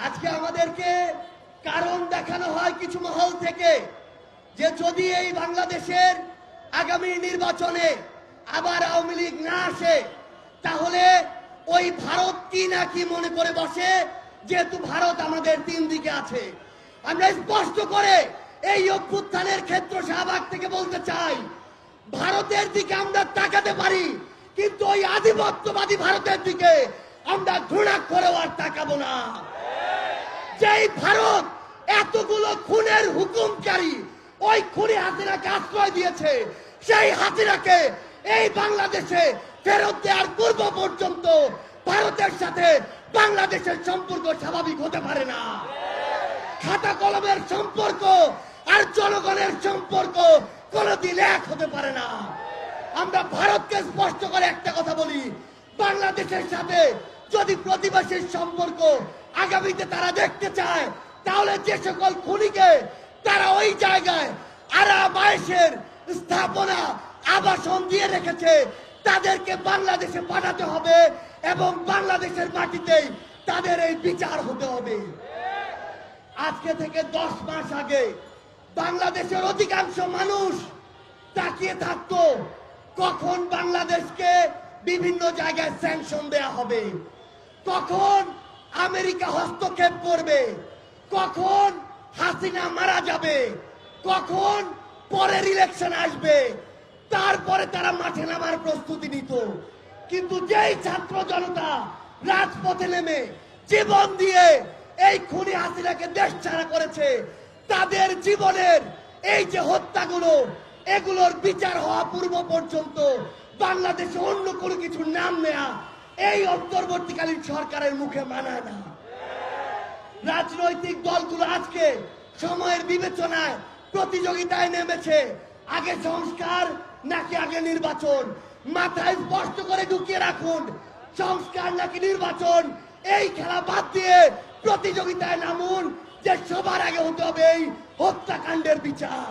আজকে আমাদেরকে কারণ দেখানো হয় কিছু মহল থেকে যে যদি এই বাংলাদেশের আগামী নির্বাচনে আবার আওয়ামী লীগ না আসে তাহলে ওই ভারত কি না কি মনে করে বসে, যেহেতু ভারত আমাদের তিন দিকে আছে। আমরা স্পষ্ট করে এই অভ্যুত্থানের ক্ষেত্র শাহবাগ থেকে বলতে চাই, ভারতের দিকে আমরা তাকাতে পারি, কিন্তু ওই আধিপত্যবাদী ভারতের দিকে আমরা ঘৃণা করেও আর তাকাবো না। যেই ভারত এতগুলো খুনের হুকুমকারী ওই খুনি হাসিনাকে আশ্রয় দিয়েছে, সেই হাসিনাকে এই বাংলাদেশে ফেরত দেওয়ার পূর্ব পর্যন্ত ভারতের সাথে বাংলাদেশের সম্পর্ক স্বাভাবিক হতে পারে না। খাতা কলমের সম্পর্ক আর জনগণের সম্পর্ক কোনোদিন এক হতে পারে না। আমরা ভারতকে স্পষ্ট করে একটা কথা বলি, বাংলাদেশের সাথে যদি প্রতিবেশীর সম্পর্ক আগামীতে তারা দেখতে চায়, তাহলে যে সকল খুনিকে তারা ওই জায়গায় আরাম-আয়েশের স্থাপনা আবাসন দিয়ে রেখেছে তাদেরকে বাংলাদেশে পাঠাতে হবে এবং বাংলাদেশের মাটিতেই তাদের এই বিচার হতে হবে। আজকে থেকে 10 মাস আগে বাংলাদেশের অধিকাংশ মানুষ তাকিয়ে থাকতো কখন বাংলাদেশকে বিভিন্ন জায়গায় স্যাংশন দেয়া হবে, কখন আমেরিকা হস্তক্ষেপ করবে, কখন হাসিনা মারা যাবে, কখন পরের ইলেকশন আসবে, তারপরে তারা মাঠে নামার প্রস্তুতি নিত। কিন্তু যেই ছাত্র জনতা রাজপথে নেমে জীবন দিয়ে এই খুনি হাসিনাকে দেশ ছাড়া করেছে, তাদের জীবনের এই যে হত্যাগুলো, এগুলোর বিচার হওয়া পূর্ব পর্যন্ত বাংলাদেশে অন্য কোনো কিছুর নাম নেয়া এই অন্তর্বর্তীকালীন সরকারের মুখে মানায় না। রাজনৈতিক দলগুলো আজকে সময়ের বিবেচনায় প্রতিযোগিতায় নেমেছে, আগে সংস্কার নাকি আগে নির্বাচন। মাথায় স্পষ্ট করে ঢুকিয়ে রাখুন, সংস্কার নাকি নির্বাচন, এই খেলা বাদ দিয়ে প্রতিযোগিতায় নামুন যে সবার আগে হতে হবে এই হত্যাকাণ্ডের বিচার।